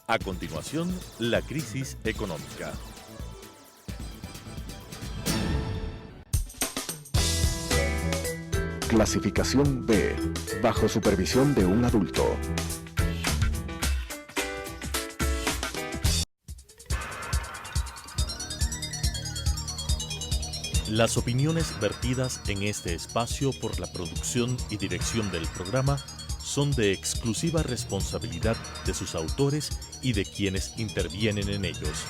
A continuación, la crisis económica. Clasificación B, bajo supervisión de un adulto. Las opiniones vertidas en este espacio por la producción y dirección del programa son de exclusiva responsabilidad de sus autores y de quienes intervienen en ellos.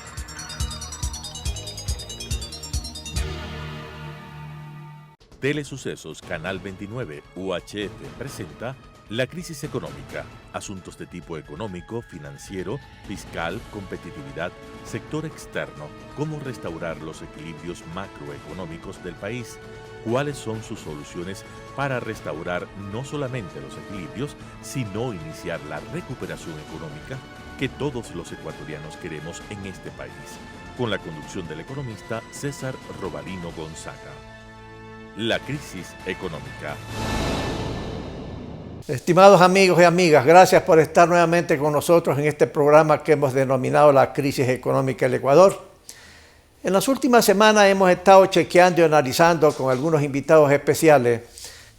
Telesucesos Canal 29 UHF presenta La crisis económica, asuntos de tipo económico, financiero, fiscal, competitividad, sector externo, cómo restaurar los equilibrios macroeconómicos del país, cuáles son sus soluciones para restaurar no solamente los equilibrios, sino iniciar la recuperación económica que todos los ecuatorianos queremos en este país, con la conducción del economista César Robalino Gonzaga. La crisis económica. Estimados amigos y amigas, gracias por estar nuevamente con nosotros en este programa que hemos denominado La crisis económica del Ecuador. En las últimas semanas hemos estado chequeando y analizando con algunos invitados especiales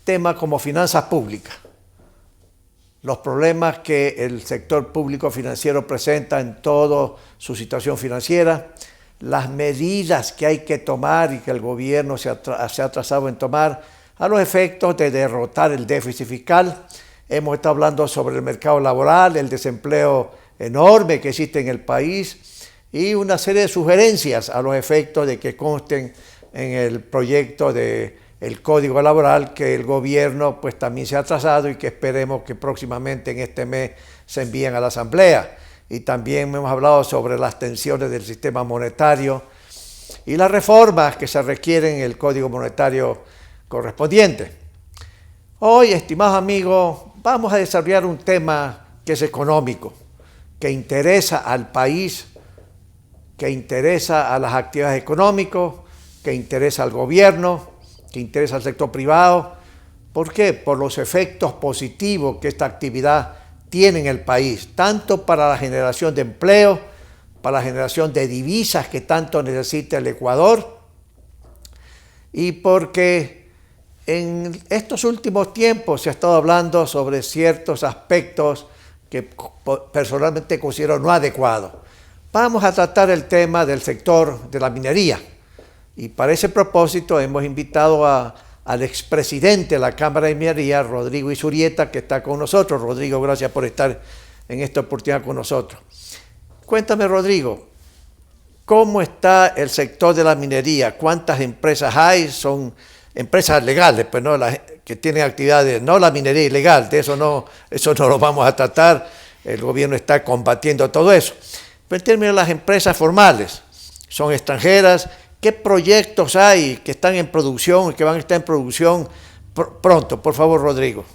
temas como finanzas públicas, los problemas que el sector público financiero presenta en toda su situación financiera, las medidas que hay que tomar y que el gobierno se ha trazado en tomar a los efectos de derrotar el déficit fiscal. Hemos estado hablando sobre el mercado laboral, el desempleo enorme que existe en el país y una serie de sugerencias a los efectos de que consten en el proyecto del Código Laboral que el gobierno pues también se ha trazado y que esperemos que próximamente en este mes se envíen a la Asamblea. Y también hemos hablado sobre las tensiones del sistema monetario y las reformas que se requieren en el Código Monetario correspondiente. Hoy, estimados amigos, vamos a desarrollar un tema que es económico, que interesa al país, que interesa a las actividades económicas, que interesa al gobierno, que interesa al sector privado. ¿Por qué? Por los efectos positivos que esta actividad tiene en el país, tanto para la generación de empleo, para la generación de divisas que tanto necesita el Ecuador, y porque en estos últimos tiempos se ha estado hablando sobre ciertos aspectos que personalmente considero no adecuados. Vamos a tratar el tema del sector de la minería y para ese propósito hemos invitado al expresidente de la Cámara de Minería, Rodrigo Izurieta, que está con nosotros. Rodrigo, gracias por estar en esta oportunidad con nosotros. Cuéntame, Rodrigo, ¿cómo está el sector de la minería? ¿Cuántas empresas hay? Son empresas legales, pues no, que tienen actividades, no la minería ilegal, de eso no lo vamos a tratar, el gobierno está combatiendo todo eso. Pero en términos de las empresas formales, son extranjeras, ¿qué proyectos hay que están en producción y que van a estar en producción pronto? Por favor, Rodrigo.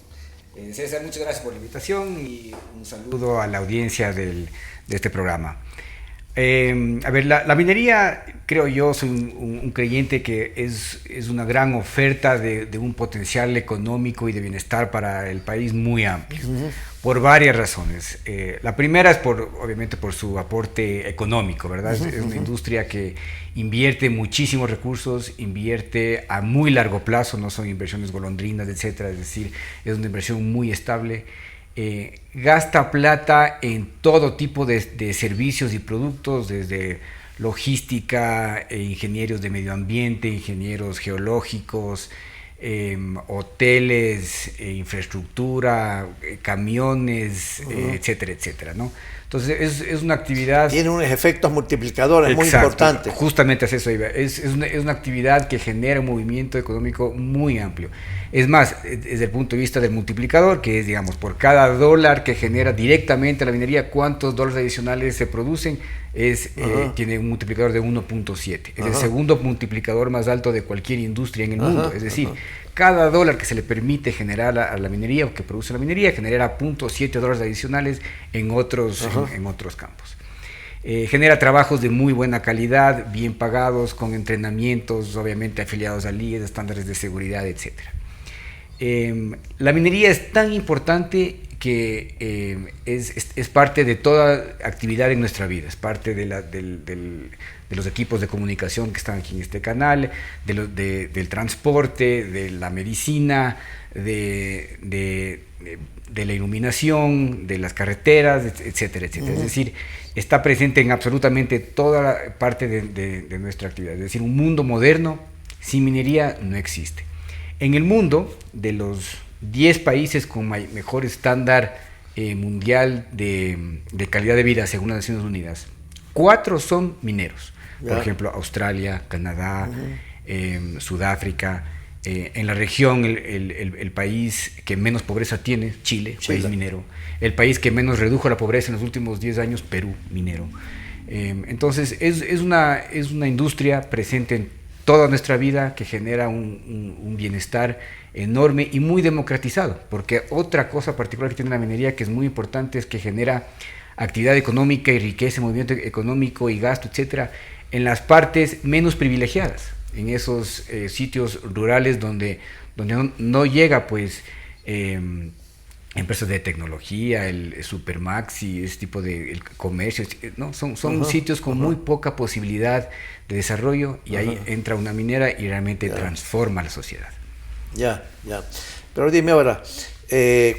César, muchas gracias por la invitación y un saludo a la audiencia de este programa. A ver, la minería, creo yo, soy un creyente que es una gran oferta de un potencial económico y de bienestar para el país muy amplio, por varias razones. La primera es obviamente por su aporte económico, ¿verdad? Es una industria que invierte muchísimos recursos, invierte a muy largo plazo, no son inversiones golondrinas, etcétera, es decir, es una inversión muy estable. Gasta plata en todo tipo de servicios y productos, desde logística, ingenieros de medio ambiente, ingenieros geológicos, hoteles, infraestructura, camiones, etcétera, etcétera, ¿no? Entonces es una actividad... Tiene unos efectos multiplicadores muy importantes. Justamente es eso, Iba. Es una actividad que genera un movimiento económico muy amplio. Es más, desde el punto de vista del multiplicador, que es, digamos, por cada dólar que genera directamente la minería, ¿cuántos dólares adicionales se producen? Tiene un multiplicador de 1.7. Es el segundo multiplicador más alto de cualquier industria en el mundo. Es decir, cada dólar que se le permite generar a la minería o que produce la minería genera 0.7 dólares adicionales en otros campos. Genera trabajos de muy buena calidad, bien pagados, con entrenamientos obviamente afiliados al IES, estándares de seguridad, etc. La minería es tan importante que es parte de toda actividad en nuestra vida, es parte de los equipos de comunicación que están aquí en este canal, del transporte, de la medicina, de la iluminación, de las carreteras, etcétera, etcétera. Es decir, está presente en absolutamente toda la parte de nuestra actividad. Es decir, un mundo moderno sin minería no existe. En el mundo, de los 10 países con mejor estándar mundial de calidad de vida según las Naciones Unidas, 4 son mineros. Por ejemplo, Australia, Canadá, Sudáfrica. En la región, el país que menos pobreza tiene, Chile, país minero. El país que menos redujo la pobreza en los últimos 10 años, Perú, minero. Entonces, es una industria presente en toda nuestra vida que genera un bienestar enorme y muy democratizado, porque otra cosa particular que tiene la minería que es muy importante es que genera actividad económica y riqueza, movimiento económico y gasto, etcétera, en las partes menos privilegiadas, en esos sitios rurales donde no llega pues empresas de tecnología, el Supermaxi, ese tipo de el comercio, ¿no? Son sitios con muy poca posibilidad de desarrollo y ahí entra una minera y realmente transforma la sociedad. Ya. Pero dime ahora,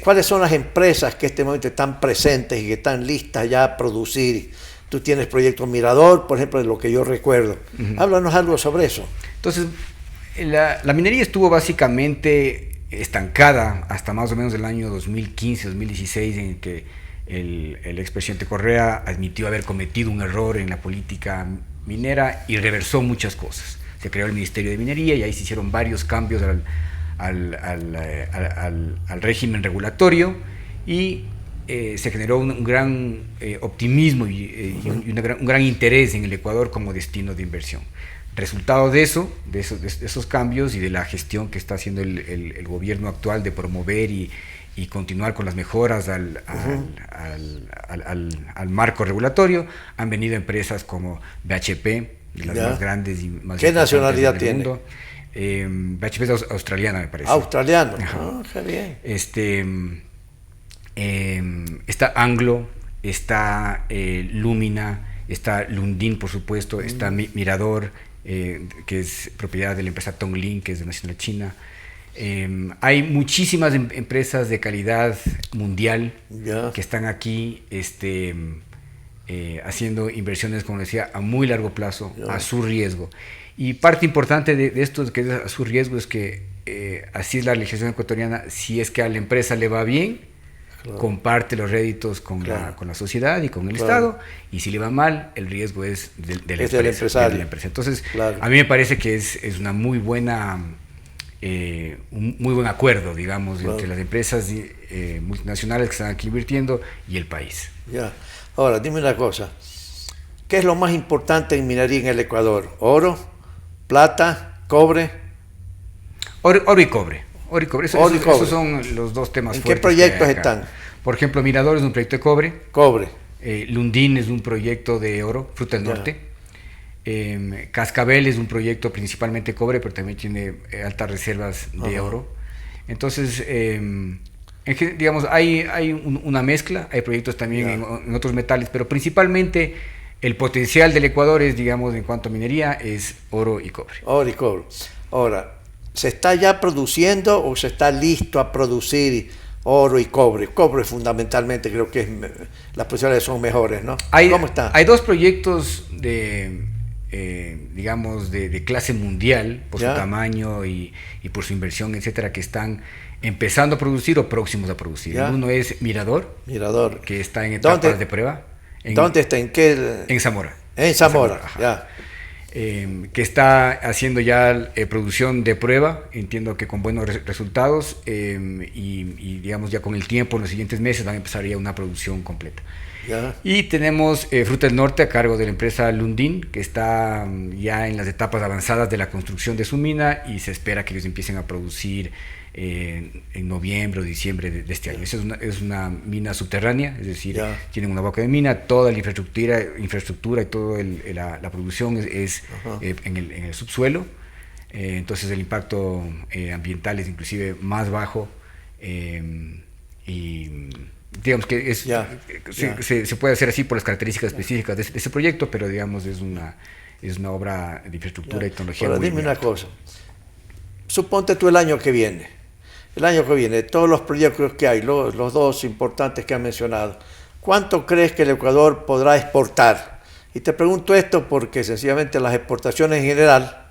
¿cuáles son las empresas que en este momento están presentes y que están listas ya a producir? Tú tienes Proyecto Mirador, por ejemplo, de lo que yo recuerdo. Háblanos algo sobre eso. Entonces, la minería estuvo básicamente estancada hasta más o menos el año 2015-2016, en que el expresidente Correa admitió haber cometido un error en la política minera y reversó muchas cosas. Se creó el Ministerio de Minería y ahí se hicieron varios cambios al régimen regulatorio y se generó un gran optimismo y un gran interés en el Ecuador como destino de inversión. Resultado de esos cambios y de la gestión que está haciendo el gobierno actual de promover y continuar con las mejoras al marco regulatorio, han venido empresas como BHP, de las más grandes y más ¿Qué nacionalidad tiene? Mundo. BHP es australiana, me parece. Australiano, qué bien. Está Anglo, está Lumina, está Lundin, por supuesto, está Mirador, que es propiedad de la empresa Tongling, que es de nacionalidad china. Hay muchísimas empresas de calidad mundial que están aquí haciendo inversiones, como decía, a muy largo plazo, a su riesgo. Y parte importante de esto que es a su riesgo es que así es la legislación ecuatoriana. Si es que a la empresa le va bien, comparte los réditos con la sociedad y con el Estado, y si le va mal, el riesgo es de la empresa. Entonces, a mí me parece que es una muy buena, un muy buen acuerdo, digamos, entre las empresas multinacionales que están aquí invirtiendo y el país. Ahora, dime una cosa, ¿qué es lo más importante en minería en el Ecuador? ¿Oro, plata, cobre? Oro y cobre. Esos son los dos temas fuertes. ¿En qué proyectos están? Por ejemplo, Mirador es un proyecto de cobre. Lundin es un proyecto de oro, Fruta del Norte. Cascabel es un proyecto principalmente de cobre, pero también tiene altas reservas de oro. Entonces, digamos, hay una mezcla, hay proyectos también en otros metales, pero principalmente el potencial del Ecuador es, digamos, en cuanto a minería, es oro y cobre. Oro y cobre. Ahora, ¿se está ya produciendo o se está listo a producir oro y cobre? Cobre fundamentalmente, creo que las posibilidades son mejores, ¿no? ¿Cómo está? Hay dos proyectos digamos, de clase mundial, por su tamaño y por su inversión, etcétera, que están empezando a producir o próximos a producir. Uno es Mirador, que está en etapas de prueba. ¿Dónde está? ¿En qué? En Zamora. En Zamora, que está haciendo ya producción de prueba, entiendo que con buenos resultados, y digamos ya con el tiempo, en los siguientes meses van a empezar ya una producción completa. Y tenemos Fruta del Norte a cargo de la empresa Lundin, que está ya en las etapas avanzadas de la construcción de su mina y se espera que ellos empiecen a producir en noviembre o diciembre de este año. Esa es una mina subterránea, es decir, tienen una boca de mina, toda la infraestructura y toda la producción es en el subsuelo, entonces el impacto ambiental es inclusive más bajo, y digamos que es, Ya. se puede hacer así por las características específicas de ese proyecto, pero digamos es una obra de infraestructura y tecnología. Ahora, muy dime muy una alta. cosa. Suponte tú el año que viene, todos los proyectos que hay, los dos importantes que han mencionado, ¿cuánto crees que el Ecuador podrá exportar? Y te pregunto esto porque sencillamente las exportaciones en general,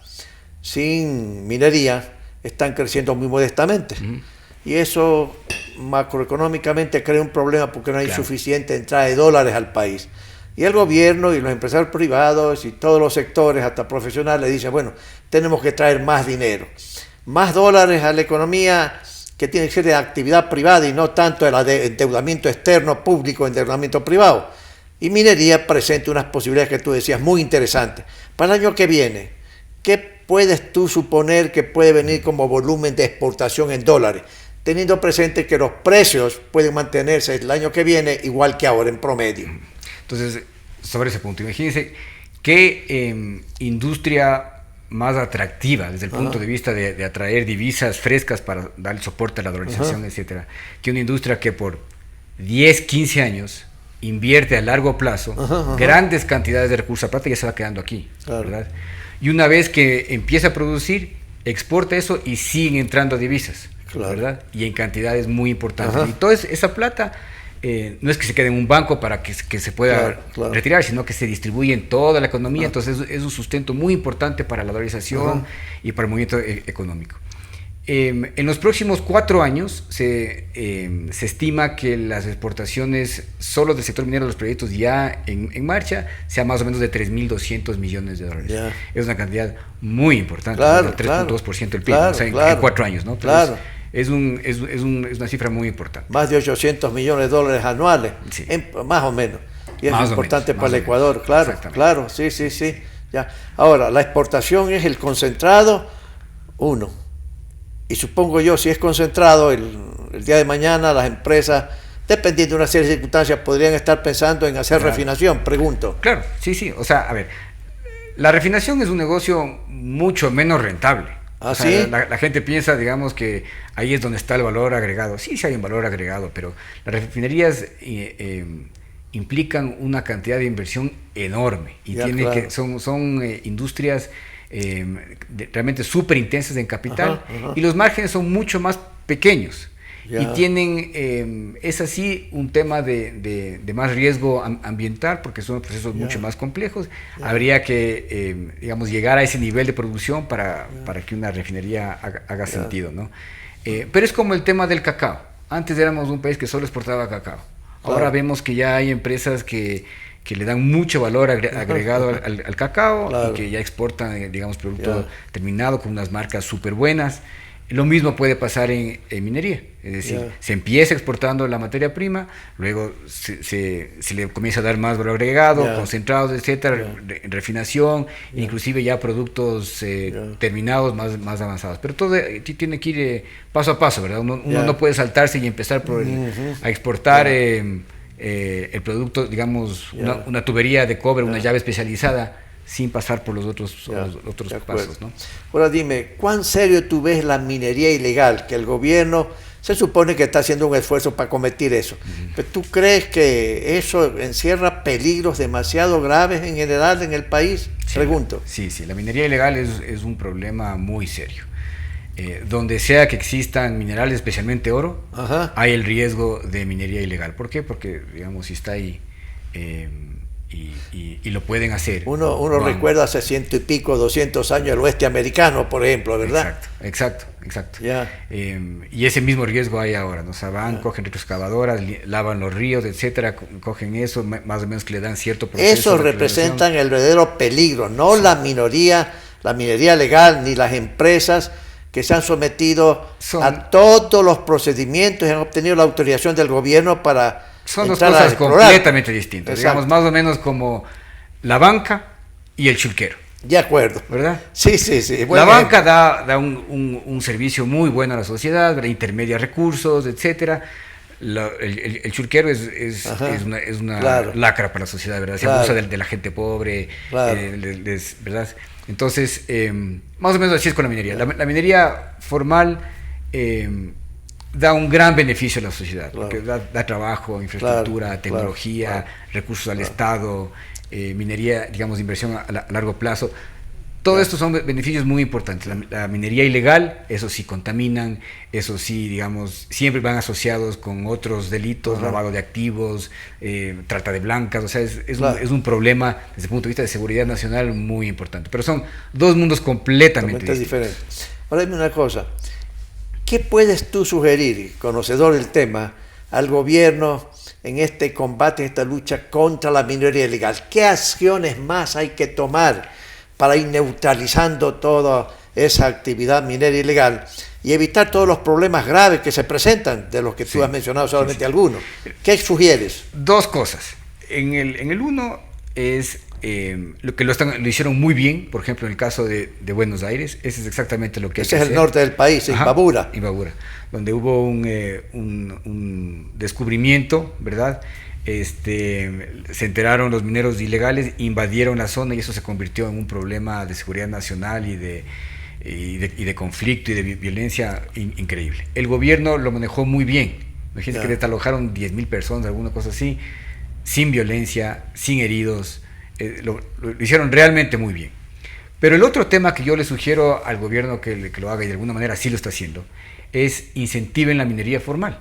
sin minería, están creciendo muy modestamente. Y eso macroeconómicamente crea un problema porque no hay suficiente entrada de dólares al país. Y el gobierno y los empresarios privados y todos los sectores, hasta profesionales, dicen, bueno, tenemos que traer más dinero, más dólares a la economía, que tiene que ser de actividad privada y no tanto el endeudamiento externo público, endeudamiento privado. Y minería presenta unas posibilidades que tú decías muy interesantes. Para el año que viene, ¿qué puedes tú suponer que puede venir como volumen de exportación en dólares? Teniendo presente que los precios pueden mantenerse el año que viene igual que ahora en promedio. Entonces, sobre ese punto, imagínense qué industria más atractiva desde el punto de vista de atraer divisas frescas para dar soporte a la dolarización, etcétera, que una industria que por 10, 15 años invierte a largo plazo grandes cantidades de recursos, aparte ya se va quedando aquí, ¿verdad? Y una vez que empieza a producir, exporta eso y siguen entrando divisas, ¿verdad? Y en cantidades muy importantes. Y toda esa plata no es que se quede en un banco para que se pueda retirar, sino que se distribuye en toda la economía. Entonces es un sustento muy importante para la dolarización y para el movimiento económico. En los próximos 4 años se estima que las exportaciones solo del sector minero de los proyectos ya en marcha sea más o menos de 3.200 millones de dólares. Es una cantidad muy importante, 3.2% del PIB, o sea, en 4 años, ¿no? Entonces, es una cifra muy importante. Más de 800 millones de dólares anuales, más o menos. Y es importante para el Ecuador, claro, sí. Ya. Ahora, la exportación es el concentrado, uno. Y supongo yo, si es concentrado, el día de mañana las empresas, dependiendo de una serie de circunstancias, podrían estar pensando en hacer refinación, pregunto. Claro, sí. O sea, a ver, la refinación es un negocio mucho menos rentable. O sea, la gente piensa, digamos, que ahí es donde está el valor agregado. Sí hay un valor agregado, pero las refinerías implican una cantidad de inversión enorme y son industrias realmente súper intensas en capital y los márgenes son mucho más pequeños y tienen, es así, un tema de más riesgo ambiental porque son procesos mucho más complejos. Habría que, digamos, llegar a ese nivel de producción para que una refinería haga sentido, ¿no? Pero es como el tema del cacao. Antes éramos un país que solo exportaba cacao. Ahora vemos que ya hay empresas que le dan mucho valor agregado al cacao y que ya exportan, digamos, producto terminado con unas marcas súper buenas. Lo mismo puede pasar en minería, es decir, se empieza exportando la materia prima, luego se le comienza a dar más valor agregado, concentrados, etcétera, refinación, inclusive ya productos terminados más avanzados. Pero todo tiene que ir paso a paso, ¿verdad? Uno no puede saltarse y empezar a exportar el producto, digamos, una tubería de cobre, una llave especializada, sin pasar por los otros pasos, ¿no? Ahora dime, ¿cuán serio tú ves la minería ilegal? Que el gobierno se supone que está haciendo un esfuerzo para combatir eso. ¿Pero tú crees que eso encierra peligros demasiado graves en general en el país? Pregunto. Sí, la minería ilegal es un problema muy serio. Donde sea que existan minerales, especialmente oro, hay el riesgo de minería ilegal. ¿Por qué? Porque, digamos, si está ahí y lo pueden hacer. Uno recuerda hace 100 y pico, 200 años el oeste americano, por ejemplo, ¿verdad? Exacto. Y ese mismo riesgo hay ahora, ¿no? O sea, cogen retroexcavadoras, lavan los ríos, etcétera, cogen eso, más o menos que le dan cierto proceso. Eso representan el verdadero peligro, no la minería legal, ni las empresas que se han sometido a todos los procedimientos y han obtenido la autorización del gobierno para... Son dos cosas completamente distintas, digamos, más o menos como la banca y el chulquero. De acuerdo. ¿Verdad? Sí. La banca da un servicio muy bueno a la sociedad, intermedia recursos, etcétera. El chulquero es una lacra para la sociedad, ¿verdad? Se abusa de la gente pobre, ¿verdad? Entonces, más o menos así es con la minería. La minería formal da un gran beneficio a la sociedad, Claro. porque da trabajo, infraestructura, Claro, tecnología, claro, recursos al claro. Estado, minería, digamos, de inversión a largo plazo. Todo esto son beneficios muy importantes. La minería ilegal, eso sí contaminan, eso sí, digamos, siempre van asociados con otros delitos, Ajá. lavado de activos, trata de blancas, o sea, Claro. es un problema desde el punto de vista de seguridad nacional muy importante. Pero son dos mundos completamente Totalmente distintos. diferente. Ahora dime una cosa, ¿qué puedes tú sugerir, conocedor del tema, al gobierno en este combate, esta lucha contra la minería ilegal? ¿Qué acciones más hay que tomar para ir neutralizando toda esa actividad minera ilegal y evitar todos los problemas graves que se presentan, de los que tú Sí, has mencionado solamente sí. algunos? ¿Qué sugieres? Dos cosas. En el uno es lo que lo hicieron muy bien, por ejemplo, en el caso de Buenos Aires, ese es exactamente lo que hay Ese que es el hacer. norte del país, Ajá, Imbabura. Imbabura, donde hubo un descubrimiento, ¿verdad? Se enteraron los mineros ilegales, invadieron la zona y eso se convirtió en un problema de seguridad nacional y de conflicto y de violencia increíble. El gobierno lo manejó muy bien. Imagínense que desalojaron 10.000 personas, alguna cosa así, sin violencia, sin heridos. Lo hicieron realmente muy bien. Pero el otro tema que yo le sugiero al gobierno que lo haga, y de alguna manera sí lo está haciendo, es incentiven la minería formal.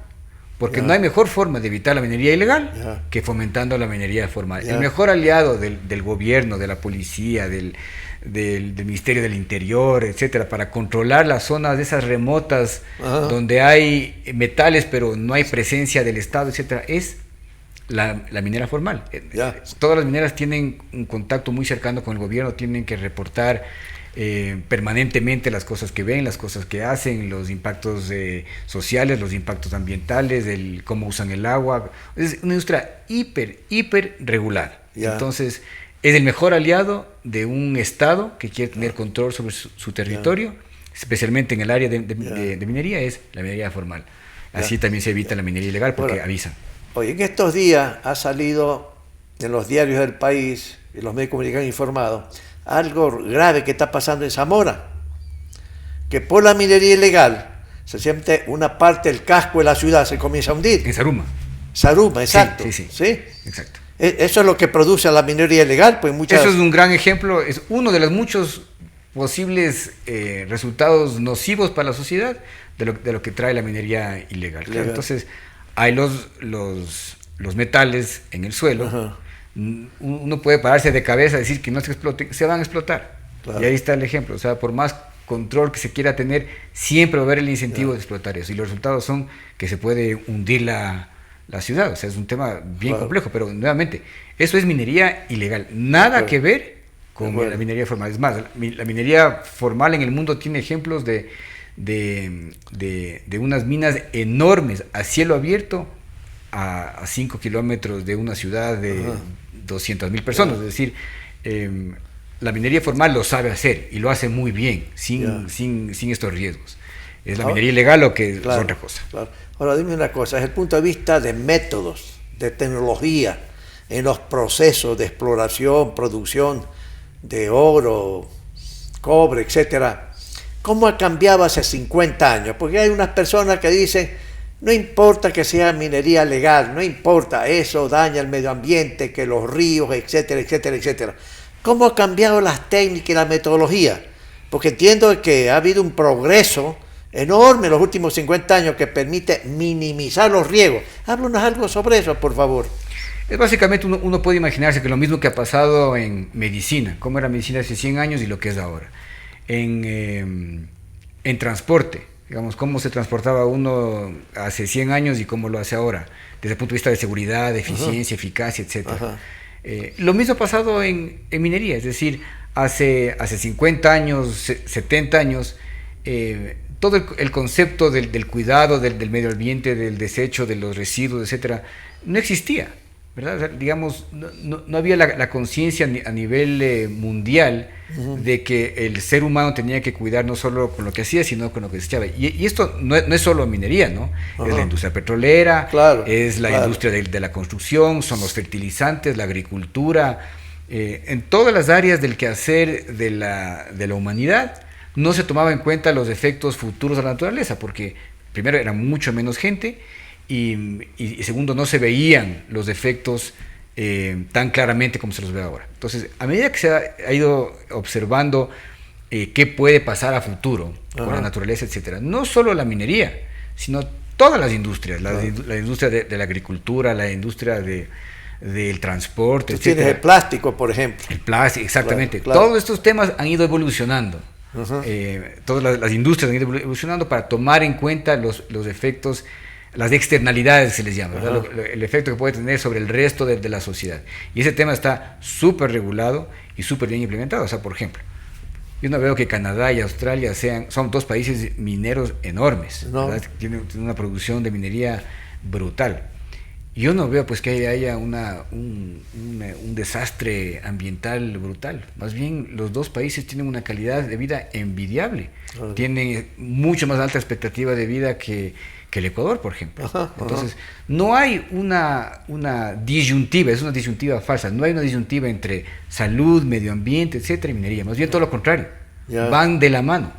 Porque no hay mejor forma de evitar la minería ilegal que fomentando la minería formal. El mejor aliado del gobierno, de la policía, del Ministerio del Interior, etcétera, para controlar las zonas de esas remotas donde hay metales pero no hay presencia del Estado, etcétera, es la minera formal. Todas las mineras tienen un contacto muy cercano con el gobierno, tienen que reportar permanentemente las cosas que ven, las cosas que hacen, los impactos sociales, los impactos ambientales, cómo usan el agua. Es una industria hiper regular. Entonces, es el mejor aliado de un Estado que quiere tener control sobre su territorio, especialmente en el área de minería, es la minería formal. Así también se evita la minería ilegal porque avisan. Oye, en estos días ha salido en los diarios del país, y los medios de comunicación han informado, algo grave que está pasando en Zamora, que por la minería ilegal, sencillamente una parte del casco de la ciudad se comienza a hundir. En Saruma. Saruma, exacto. Sí, exacto. Eso es lo que produce la minería ilegal, pues muchas... Eso es un gran ejemplo, es uno de los muchos posibles resultados nocivos para la sociedad de lo que trae la minería ilegal. Claro, entonces, hay los metales en el suelo. Ajá. Uno puede pararse de cabeza y decir que no se exploten, se van a explotar. Claro. Y ahí está el ejemplo. O sea, por más control que se quiera tener, siempre va a haber el incentivo de explotar eso. Y los resultados son que se puede hundir la ciudad. O sea, es un tema bien complejo, pero nuevamente, eso es minería ilegal. Nada que ver con la minería formal. Es más, la minería formal en el mundo tiene ejemplos de unas minas enormes a cielo abierto a 5 kilómetros de una ciudad de 200.000 personas. Es decir, la minería formal lo sabe hacer y lo hace muy bien, sin estos riesgos. Es la minería ilegal lo que es otra cosa. Claro. Ahora dime una cosa, desde el punto de vista de métodos, de tecnología, en los procesos de exploración, producción de oro, cobre, etcétera, ¿cómo ha cambiado hace 50 años? Porque hay unas personas que dicen, no importa que sea minería legal, no importa, eso daña el medio ambiente, que los ríos, etcétera, etcétera, etcétera. ¿Cómo ha cambiado las técnicas y la metodología? Porque entiendo que ha habido un progreso enorme en los últimos 50 años que permite minimizar los riesgos. Háblanos algo sobre eso, por favor. Es básicamente, uno puede imaginarse que lo mismo que ha pasado en medicina, cómo era medicina hace 100 años y lo que es ahora. En transporte, digamos, cómo se transportaba uno hace 100 años y cómo lo hace ahora, desde el punto de vista de seguridad, de eficiencia, eficacia, etc. Lo mismo ha pasado en minería, es decir, hace 50 años, 70 años, todo el concepto del cuidado del medio ambiente, del desecho, de los residuos, etc., no existía, ¿verdad? O sea, digamos, no había la conciencia a nivel mundial de que el ser humano tenía que cuidar no solo con lo que hacía, sino con lo que desechaba. Y esto no es solo minería, ¿no? Es la industria petrolera, es la industria de la construcción, son los fertilizantes, la agricultura, en todas las áreas del quehacer de la humanidad no se tomaba en cuenta los efectos futuros de la naturaleza, porque primero era mucho menos gente y segundo no se veían los efectos tan claramente como se los ve ahora. Entonces, a medida que se ha ido observando qué puede pasar a futuro con la naturaleza, etcétera, no solo la minería, sino todas las industrias, la industria de la agricultura, la industria del transporte, etcétera. Tienes el plástico, por ejemplo. El plástico, exactamente. Claro. Todos estos temas han ido evolucionando. Todas las industrias han ido evolucionando para tomar en cuenta los efectos, las externalidades se les llama, ¿verdad? El efecto que puede tener sobre el resto de la sociedad. Y ese tema está súper regulado y súper bien implementado. O sea, por ejemplo, yo no veo que Canadá y Australia son dos países mineros enormes, ¿verdad? Tienen una producción de minería brutal. Yo no veo pues que haya un desastre ambiental brutal. Más bien los dos países tienen una calidad de vida envidiable. Tienen mucho más alta expectativa de vida que el Ecuador, por ejemplo. Entonces, no hay una disyuntiva, es una disyuntiva falsa. No hay una disyuntiva entre salud, medio ambiente, etcétera, y minería. Más bien todo lo contrario. Van de la mano.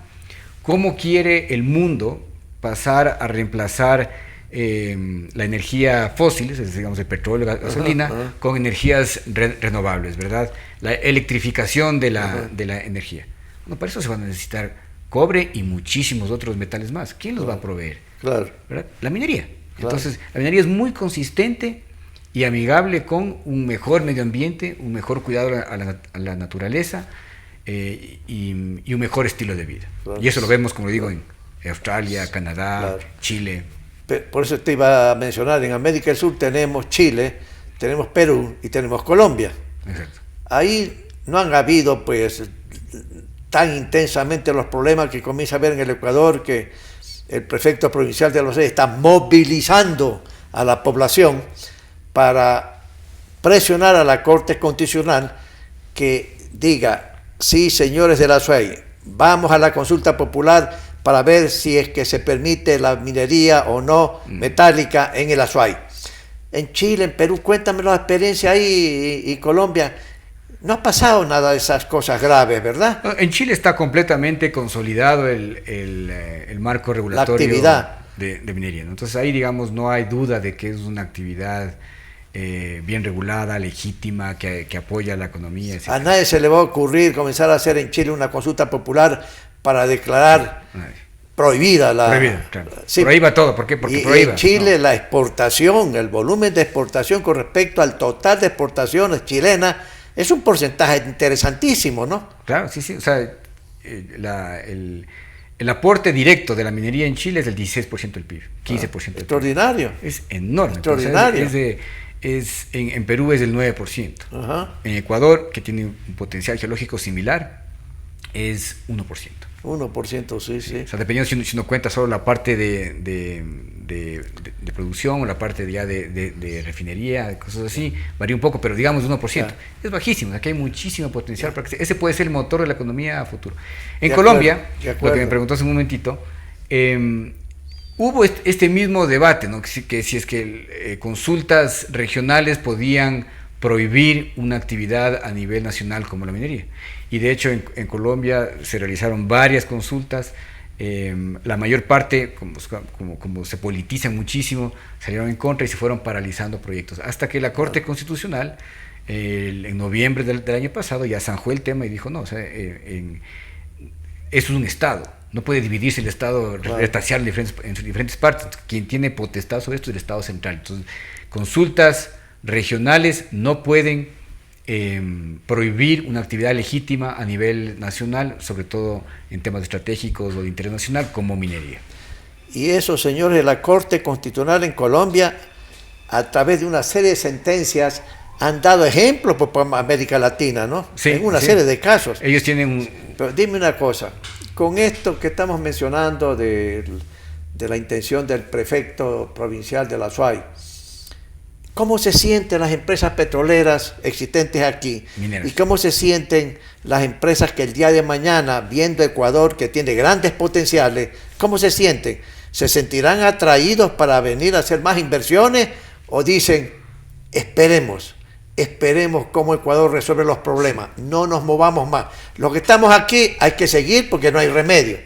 ¿Cómo quiere el mundo pasar a reemplazar la energía fósil, es decir, digamos el petróleo, la gasolina, con energías renovables, ¿verdad? La electrificación de la energía. Bueno, para eso se van a necesitar cobre y muchísimos otros metales más. ¿Quién los va a proveer? Claro. ¿Verdad? La minería. Entonces, la minería es muy consistente y amigable con un mejor medio ambiente, un mejor cuidado a la naturaleza y un mejor estilo de vida. Y eso lo vemos, como digo, en Australia, Canadá, Chile. Por eso te iba a mencionar, en América del Sur tenemos Chile, tenemos Perú y tenemos Colombia. Exacto. Ahí no han habido pues tan intensamente los problemas que comienza a ver en el Ecuador, que el prefecto provincial de Los Reyes está movilizando a la población para presionar a la Corte Constitucional que diga, sí, señores de la SUAY, vamos a la consulta popular para ver si es que se permite la minería o no metálica en el Azuay. En Chile, en Perú, cuéntame la experiencia ahí y Colombia. No ha pasado nada de esas cosas graves, ¿verdad? En Chile está completamente consolidado el marco regulatorio de minería, ¿no? Entonces ahí, digamos, no hay duda de que es una actividad bien regulada, legítima, que apoya la economía, etc. A nadie se le va a ocurrir comenzar a hacer en Chile una consulta popular para declarar prohibida la... Prohibida, claro. Sí. Prohíba todo, ¿por qué? Porque y prohíba. En Chile la exportación, el volumen de exportación con respecto al total de exportaciones chilenas es un porcentaje interesantísimo, ¿no? Claro, sí, o sea, el aporte directo de la minería en Chile es del 16% del PIB, 15% del extraordinario. PIB. Es enorme. Extraordinario. O sea, en Perú es del 9%. En Ecuador, que tiene un potencial geológico similar, es 1%. 1%, sí. O sea, dependiendo si uno cuenta solo la parte de producción o la parte ya de refinería, cosas así, varía un poco, pero digamos 1%. Claro. Es bajísimo, aquí hay muchísimo potencial para que ese puede ser el motor de la economía a futuro. En Colombia, lo que me preguntó hace un momentito, hubo este mismo debate, ¿no? Que si es que consultas regionales podían prohibir una actividad a nivel nacional como la minería. Y de hecho en Colombia se realizaron varias consultas, la mayor parte, como se politizan muchísimo, salieron en contra y se fueron paralizando proyectos, hasta que la Corte Constitucional en noviembre del año pasado ya zanjó el tema y dijo, no, o sea, eso es un Estado, no puede dividirse el Estado, retasear en diferentes partes, quien tiene potestad sobre esto es el Estado central. Entonces, consultas regionales no pueden prohibir una actividad legítima a nivel nacional, sobre todo en temas estratégicos o de interés nacional, como minería. Y eso, señores de la Corte Constitucional en Colombia, a través de una serie de sentencias, han dado ejemplos por América Latina, ¿no? Sí, en una serie de casos. Ellos tienen Pero dime una cosa, con esto que estamos mencionando de la intención del prefecto provincial de la SUAY, ¿cómo se sienten las empresas petroleras existentes aquí? Mineras. ¿Y cómo se sienten las empresas que el día de mañana, viendo Ecuador, que tiene grandes potenciales, cómo se sienten? ¿Se sentirán atraídos para venir a hacer más inversiones? ¿O dicen, esperemos cómo Ecuador resuelve los problemas, no nos movamos más? Los que estamos aquí hay que seguir porque no hay remedio.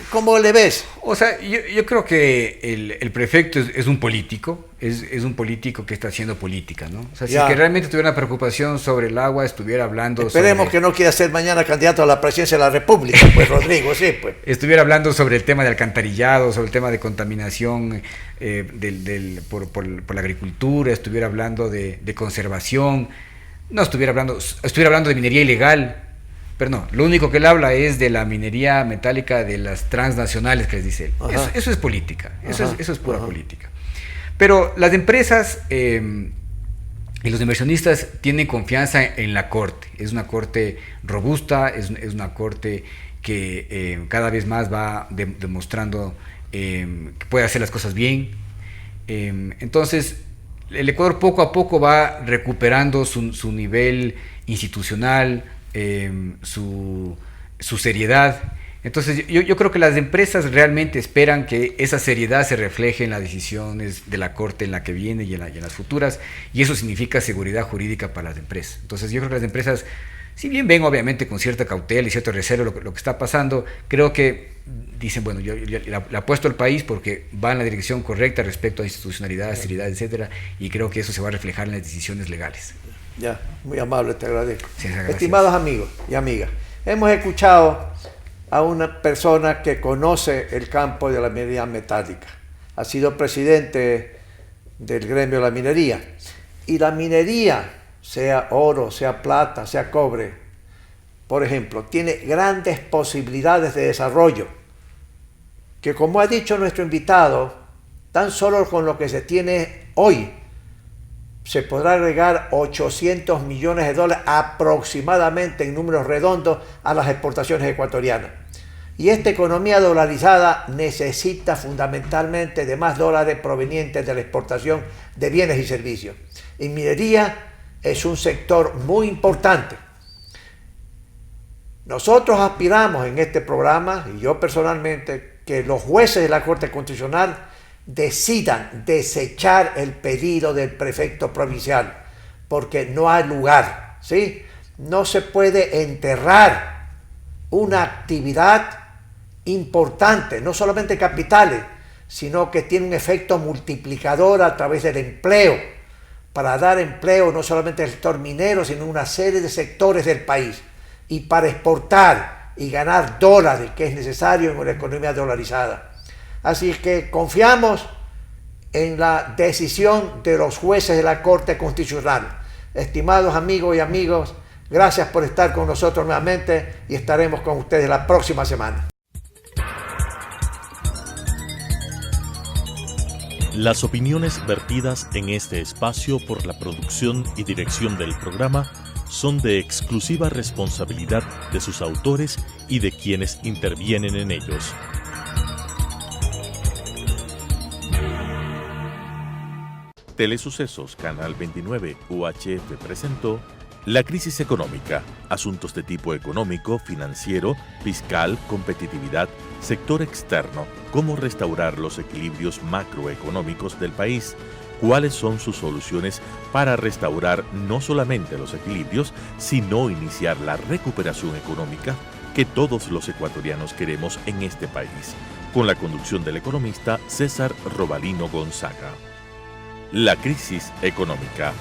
¿Cómo le ves? O sea, yo creo que el prefecto es un político, es un político que está haciendo política, ¿no? O sea, si es que realmente tuviera una preocupación sobre el agua, estuviera hablando Esperemos que no quiera ser mañana candidato a la presidencia de la República, pues Rodrigo, sí, pues. Estuviera hablando sobre el tema de alcantarillado, sobre el tema de contaminación por la agricultura, estuviera hablando de conservación, no estuviera hablando de minería ilegal. Pero no, lo único que él habla es de la minería metálica de las transnacionales que les dice él. Eso es política, eso es pura política. Pero las empresas y los inversionistas tienen confianza en la Corte. Es una Corte robusta, es una Corte que cada vez más va demostrando que puede hacer las cosas bien. Entonces, el Ecuador poco a poco va recuperando su nivel institucional, su seriedad. Entonces yo creo que las empresas realmente esperan que esa seriedad se refleje en las decisiones de la Corte en la que viene y en las futuras, y eso significa seguridad jurídica para las empresas. Entonces yo creo que las empresas, si bien ven obviamente con cierta cautela y cierto recelo lo que está pasando, creo que dicen, bueno, yo le apuesto al país porque va en la dirección correcta respecto a institucionalidad, seriedad, etcétera, y creo que eso se va a reflejar en las decisiones legales. Ya, muy amable, te agradezco. Sí, estimados amigos y amigas, hemos escuchado a una persona que conoce el campo de la minería metálica. Ha sido presidente del gremio de la minería. Y la minería, sea oro, sea plata, sea cobre, por ejemplo, tiene grandes posibilidades de desarrollo, que como ha dicho nuestro invitado, tan solo con lo que se tiene hoy, se podrá agregar 800 millones de dólares aproximadamente en números redondos a las exportaciones ecuatorianas. Y esta economía dolarizada necesita fundamentalmente de más dólares provenientes de la exportación de bienes y servicios. Y minería es un sector muy importante. Nosotros aspiramos en este programa, y yo personalmente, que los jueces de la Corte Constitucional decidan desechar el pedido del prefecto provincial, porque no hay lugar, ¿sí? No se puede enterrar una actividad importante, no solamente capitales, sino que tiene un efecto multiplicador a través del empleo, para dar empleo no solamente al sector minero, sino a una serie de sectores del país, y para exportar y ganar dólares, que es necesario en una economía dolarizada. Así que confiamos en la decisión de los jueces de la Corte Constitucional. Estimados amigos y amigas, gracias por estar con nosotros nuevamente y estaremos con ustedes la próxima semana. Las opiniones vertidas en este espacio por la producción y dirección del programa son de exclusiva responsabilidad de sus autores y de quienes intervienen en ellos. Telesucesos, Canal 29 UHF presentó La crisis económica, asuntos de tipo económico, financiero, fiscal, competitividad, sector externo, cómo restaurar los equilibrios macroeconómicos del país, cuáles son sus soluciones para restaurar no solamente los equilibrios, sino iniciar la recuperación económica que todos los ecuatorianos queremos en este país, con la conducción del economista César Robalino Gonzaga. La crisis económica.